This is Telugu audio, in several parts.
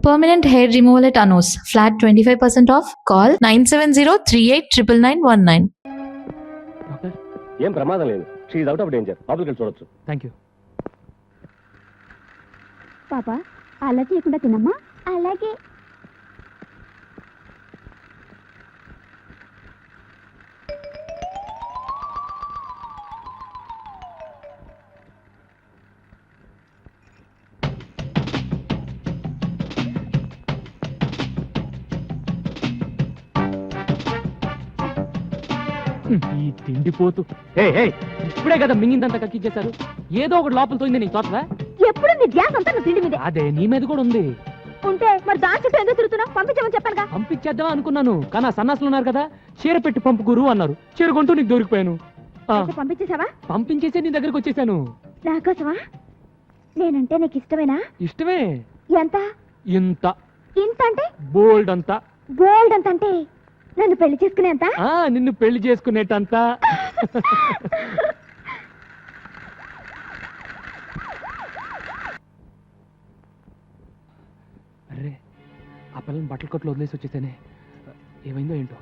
Permanent hair removal at Anos. Flat 25% off. Call 970-389919. Doctor ఏం ప్రమాదం లేదు. She is out of danger. లోపలికి వెళ్ళి చూడొచ్చు. Thank you. పాప అలా చేయకుండా తినమ్మా. అలాగే. ఈ తిండిపోతూ ఇప్పుడే కదా మింగిందంతా కక్కిచ్చేశారు. ఏదో ఒకటి లోపల తోయింది నీకు తోటదా? ఎప్పుడు నీ ధ్యాస అంతా నువ్వు తిండి మీదే. అదే నీ మీద కూడా ఉంది. ఉంటే మరి దాని చుట్టూ ఎందుకు తిరుగుతున్నావు? పంపించమని చెప్పానుగా. పంపించేద్దామా అనుకున్నాను, కానీ ఆ సన్నాసులు ఉన్నారు కదా, చీర పెట్టి పంపు గురు అన్నారు. చీర కొంటూ నీకు దొరికిపోయాను. అయితే పంపించేసావా? పంపించేసే నీ దగ్గరకు వచ్చేసాను. నాకోసమా? నేనంటే నీకు ఇష్టమేనా? ఇష్టమే. ఎంత? ఇంత. ఇంత అంటే? బోల్డ్ అంతా. బోల్డ్ అంత అంటే నన్ను పెళ్లి చేసుకునేంత? నిన్ను పెళ్లి చేసుకునేటంతా. అరే, ఆ పిల్లని బట్టల కొట్లు వదిలేసి వచ్చేసానే. ఏమైందో ఏంటో.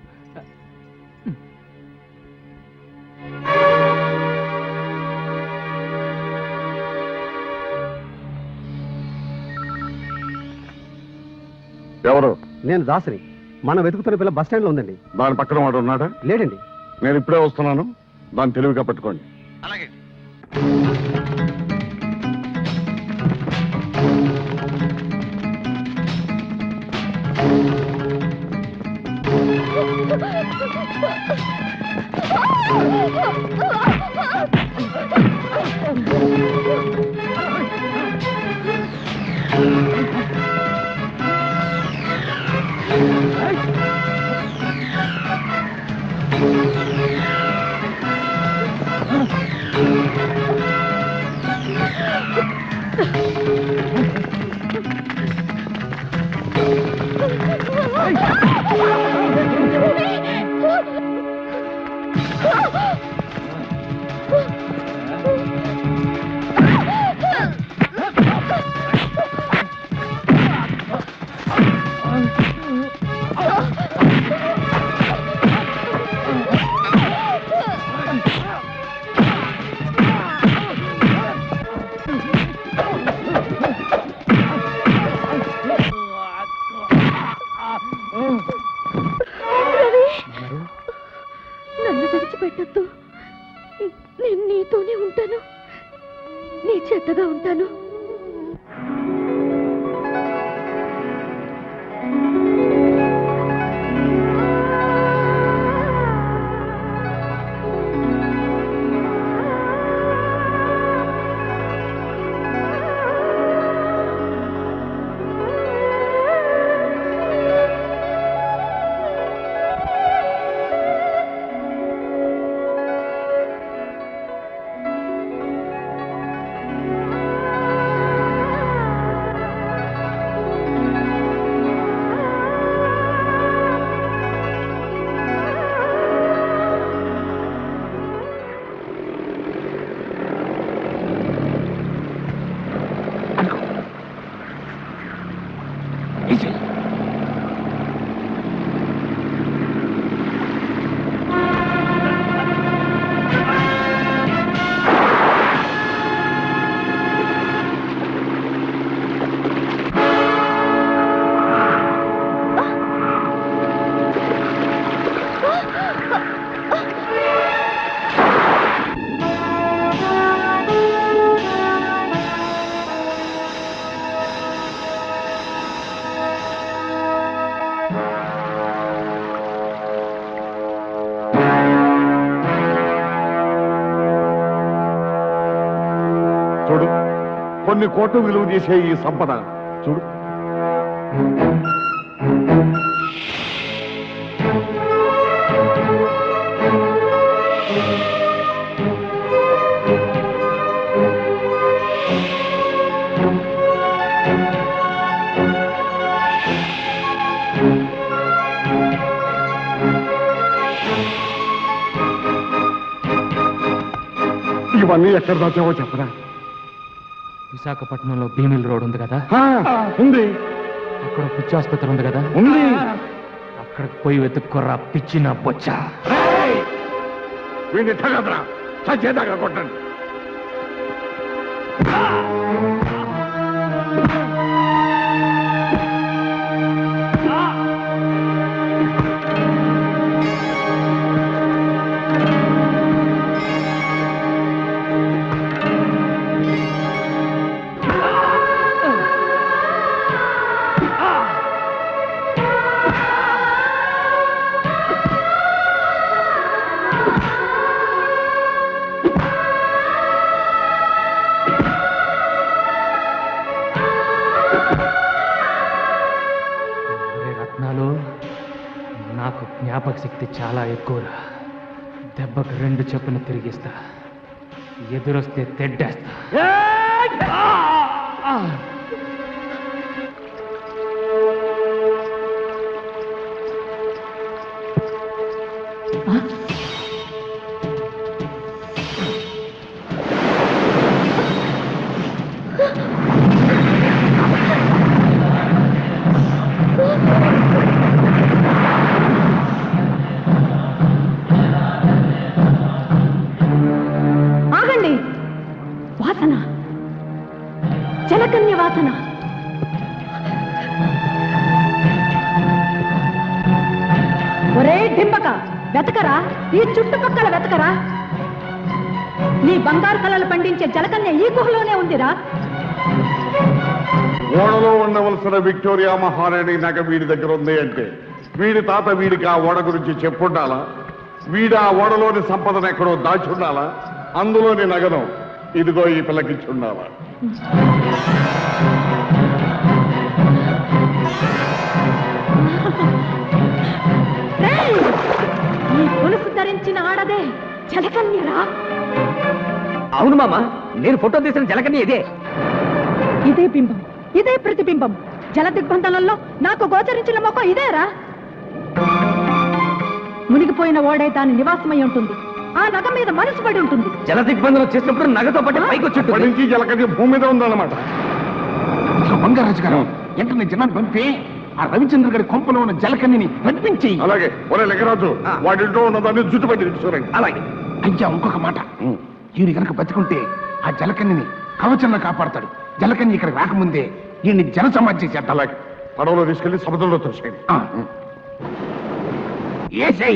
ఎవరు? నేను దాసరి. మనం వెతుకుతున్న పిల్ల బస్ స్టాండ్ లో ఉందండి. దాని పక్కన వాడు ఉన్నాడా? లేడండి. నేను ఇప్పుడే వస్తున్నాను, దాన్ని తెలివిగా పట్టుకోండి. అలాగే. నన్ను విడిచిపెట్టద్దు. నేను నీతోనే ఉంటాను. నీ చెత్తగా ఉంటాను. చూడు, కొన్ని కోట్లు విలువ చేసే ఈ సంపద చూడు. ఇవన్నీ ఎక్కడ దాచావో చెప్పరా? విశాఖపట్నంలో భీమిల్ రోడ్ ఉంది కదా, ఉంది. అక్కడ పిచ్చి ఆసుపత్రి ఉంది కదా ఉంది. అక్కడికి పోయి వెతుక్కోరా పిచ్చిన బొచ్చా. రేయ్! వీడిని తగదరా చచ్చేదాకా కొట్టండి. ఒరే రత్నాలు, నాకు జ్ఞాపక శక్తి చాలా ఎక్కువరా. దెబ్బకు 2 చెప్పున తిరిగిస్తా, ఎదురొస్తే తెడ్డేస్తా. ఆగండి. వాసన, జలకన్య వాసన. ఒరే డింబక, వెతకరా, ఈ చుట్టుపక్కల వెతకరా. నీ బంగారు కళలు పండించే జలకన్య ఈ గుహలోనే ఉందిరా. ఓడలో ఉండవలసిన విక్టోరియా మహారాణి నగ వీడి దగ్గర ఉంది అంటే వీడి తాత వీడికి ఆ ఓడ గురించి చెప్పుండాలా? వీడు ఆ ఓడలోని సంపదను ఎక్కడో దాచి ఉండాలా? అందులోని నగను ఇదిగో ఈ పిల్లకిచ్చి ఉండాలా? రేయ్! ఈ గొలుసు ధరించిన ఆడదే జలకన్యరా. అవును మామ, నేను ఫోటో తీసిన జలకని ఇదే. ఇదే బింబం, ఇదే ప్రతిబింబం. జల దిగ్బంధనంలో నాకు గోచరించిన మొక్క ఇదేరా. మునిగిపోయిన ఓడే దాని నివాసమై ఉంటుంది. ఆ నగ మీద మనసు పడి ఉంటుంది. జల దిగ్బంధనం చేసినప్పుడు నగతో పాటు పైకి వచ్చి అప్పటి నుంచి జలకన్య భూమి మీద ఉందన్నమాట. బంగారాజు గారు వెంటనే జనాన్ని పంపి ఆ రవిచంద్ర గారి కొంపలో ఉన్న జలకన్యని పంపించి. అలాగే ఒరే లింగరాజు, వాడింట్లో ఉన్నదాన్ని జుట్టు పట్టి చూడండి. అలాగే అయ్యా, ఇంకొక మాట, ఈయన కనుక బతికుంటే ఆ జలకన్యని కవచంలో కాపాడతాడు. జలకన్య ఇక్కడ రాకముందే ఈయన్ని జన సమాధి చేసేద్దాం. అలాగే పడవలో తీసుకెళ్లి సముద్రంలో తోసేయండి. ఏసై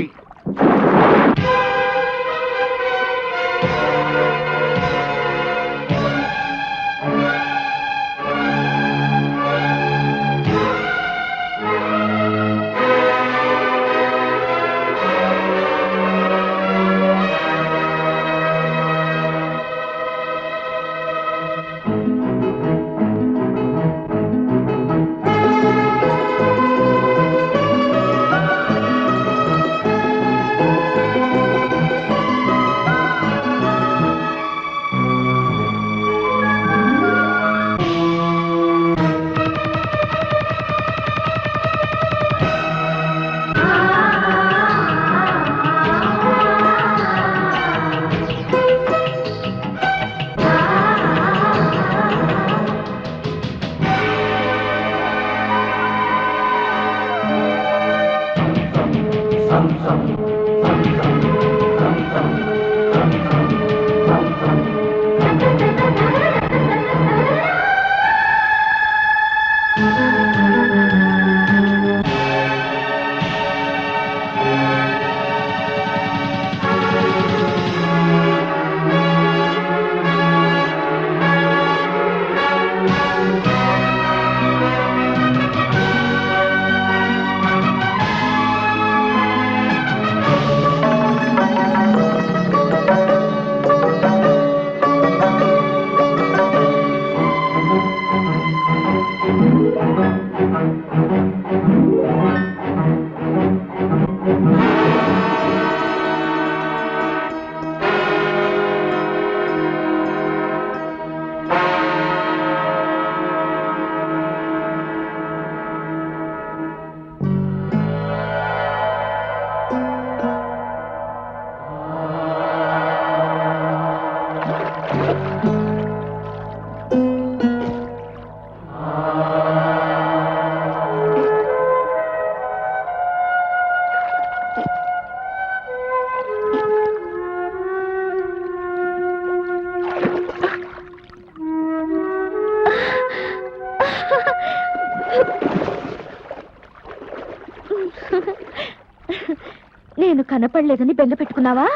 నేను కనపడలేదని బెంగ పెట్టుకున్నావా?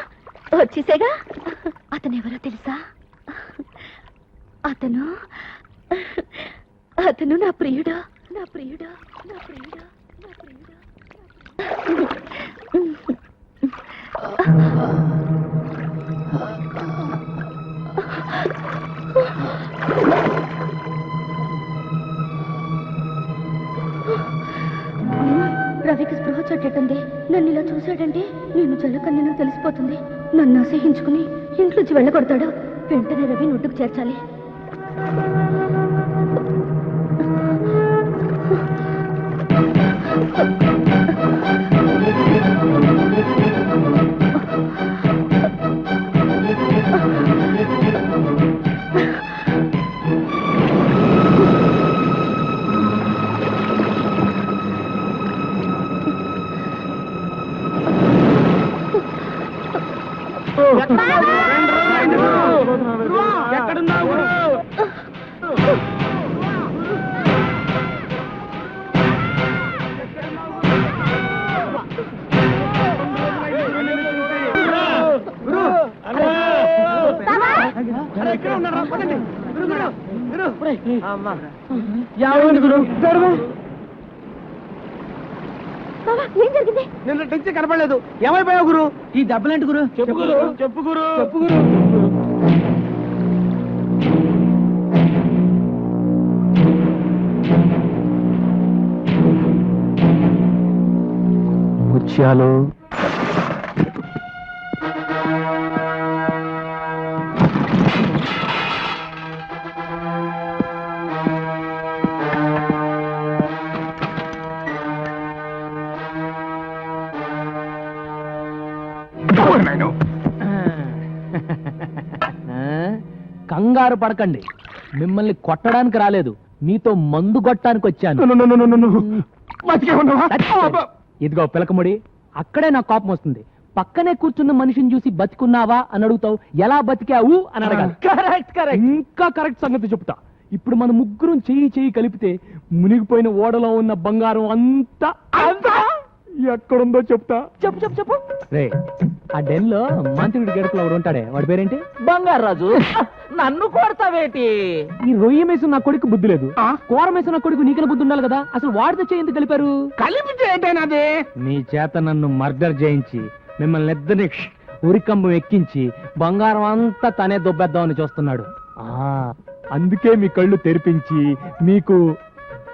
వచ్చేసేగా. అతను ఎవరో తెలుసా? అతను అతను నా ప్రియుడు, నా ప్రియుడు, నా ప్రియుడు, నా ప్రియుడు. రవికి స్పృహ చెట్టేటుంది. నన్ను ఇలా చూశాడంటే నేను జలకన్యను తెలిసిపోతుంది. నన్ను అసహించుకుని ఇంట్లోంచి వెళ్ళగొడతాడు. వెంటనే రవి ఒడ్డుకు చేర్చాలి. ఏం జరిగింది? నిన్న టెన్ష కనపడలేదు. ఏమైపోయావు గురు? ఈ దెబ్బలేంటి గురు? చెప్పు గురు, చెప్పు గురు, చెప్పు గురు. ముత్యాలు కంగారు పడకండి. మిమ్మల్ని కొట్టడానికి రాలేదు, మీతో మందు కొట్టడానికి వచ్చాను. ఇదిగో పిలకముడి, అక్కడే నాకు కోపం వస్తుంది. పక్కనే కూర్చున్న మనిషిని చూసి బతికున్నావా అని అడుగుతావు, ఎలా బతికావు అని అడగాలి. ఇంకా కరెక్ట్ సంగతి చెప్తా. ఇప్పుడు మన ముగ్గురం చెయ్యి కలిపితే మునిగిపోయిన ఓడలో ఉన్న బంగారం అంతా ఎక్కడుందో చెప్తా. చెప్పు చెప్పు చెప్పు. రే, ఆ డెన్ లో మంత్రుడి గడపలో ఒకడు ఉంటాడే, వాడి పేరేంటి? బంగారాజు. నన్ను కొడతావేటి? ఈ రొయ్య మేసం నా కొడుకు బుద్ధి లేదు, కూర మేసం నా కొడుకు నీకైనా బుద్ధి ఉండాలి కదా. అసలు వాడితో చేయి ఎందుకు కలిపారు? కలిపితే ఏంటైనాది? మీ చేత నన్ను మర్డర్ చేయించి మిమ్మల్ని ఇద్దరిని ఉరికంబం ఎక్కించి బంగారం అంతా తనే దొబ్బేద్దామని చూస్తున్నాడు. అందుకే మీ కళ్ళు తెరిపించి మీకు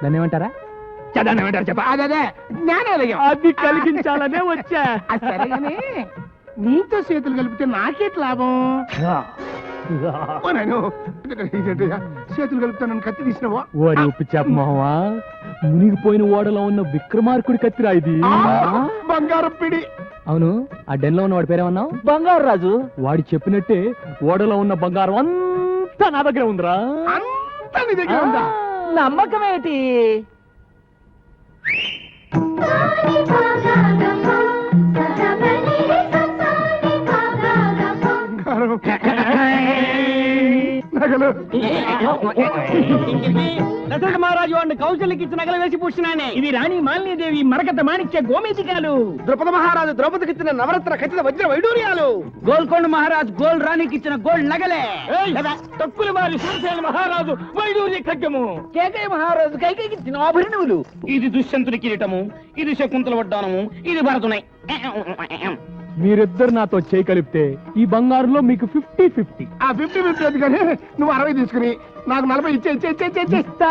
దాన్ని ఏమంటారా, అది కలిగించాలనే వచ్చా. సరేగానే నీతో చేతులు కలిపితే నాకేట్ లాభం? చేతులు కలుపుతానని కత్తి తీసినవా? ఓరి ఉప్పు చేప మొహమా, మునిగిపోయిన ఓడలో ఉన్న విక్రమార్కుడి కత్తిరా ఇది. బంగారం పిడి. అవును, ఆ డెన్ లో ఉన్న వాడి పేరేమన్నావు? బంగారు రాజు. వాడు చెప్పినట్టే ఓడలో ఉన్న బంగారం అంతా నా దగ్గర ఉందిరా. అంతా నీ దగ్గర ఉందా? నమ్మకమేటి? దశరథ మహారాజు వాడిని కౌశల్యకి ఇచ్చిన నగలు వేసి పూసినానే. ఇది రాణి మాలినీదేవి మరకత మాణిక్య గోమేతికాలు. ద్రుపద మహారాజు ద్రౌపదికి ఇచ్చిన నవరత్న ఖచ్చిత వజ్ర వైడూర్యాలు. గోల్కొండ మహారాజు గోల్ రాణికి ఇచ్చిన గోల్డ్ నగలే. తక్కువ వారి సూర్యసేన మహారాజు వైడూర్య ఖడ్గము. కేకయ్య మహారాజు కైకేయికి ఇచ్చిన ఆభరణములు. ఇది దుష్యంతుని కిరీటము, ఇది శకుంతల వడ్డానము, ఇది భరతునై. మీరిద్దరు నాతో చేయి కలిపితే ఈ బంగారులో మీకు 50-50. ఆ 50-50 అది కానీ నువ్వు 60 తీసుకుని నాకు 40 ఇస్తా.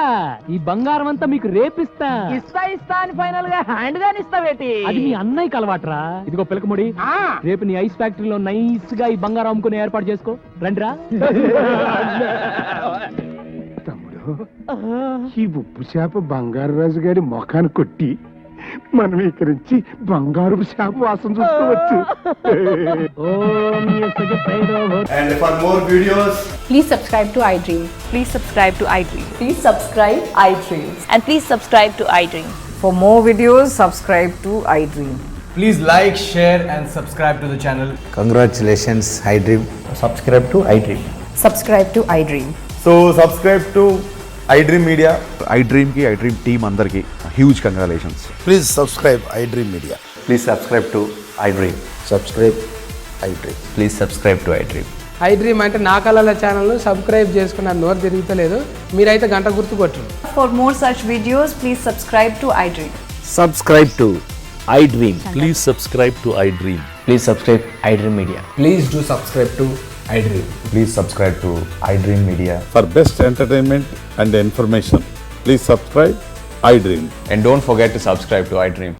ఈ బంగారం అంతా మీకు రేపిస్తా. ఇస్తా అని ఫైనల్ గా హ్యాండ్ గాని ఇస్తావేటి? అది మీ అన్నయ్యకి అలవాట్రా. ఇదిగో పిలకముడి, రేపు నీ ఐస్ ఫ్యాక్టరీలో నైస్ గా ఈ బంగారం అమ్ముకునే ఏర్పాటు చేసుకో. రండిరా. తమ్ముడు, ఈ ఉప్పు చేప బంగారు రాజు గారి మొఖాన్ని కొట్టి మనం ఇక్కడి నుంచి బంగారు చేప వాసన చూసుకోవచ్చు. And for more videos, please subscribe to iDream. Please subscribe to iDream. Please subscribe iDream. And please subscribe to iDream. For more videos, subscribe to iDream. please like, share and subscribe to the channel. Congratulations, iDream. Subscribe to iDream. Subscribe to iDream. So subscribe to iDream Media. iDream team అందరికి huge congratulations. Please subscribe iDream Media. Please subscribe to iDream. Subscribe iDream. Please subscribe to iDream. iDream అంటే నా కళల ఛానల్ సబ్స్క్రైబ్ చేసుకున్న నోరు తిరుగుతలేదు. మీరైతే గంట గుర్తు కొట్టు. For more such videos, please subscribe to iDream. Subscribe to iDream. Please subscribe to iDream. Please subscribe iDream Media. Please do subscribe to iDream. Please subscribe to iDream Media. For best entertainment and information, please subscribe iDream. And don't forget to subscribe to iDream.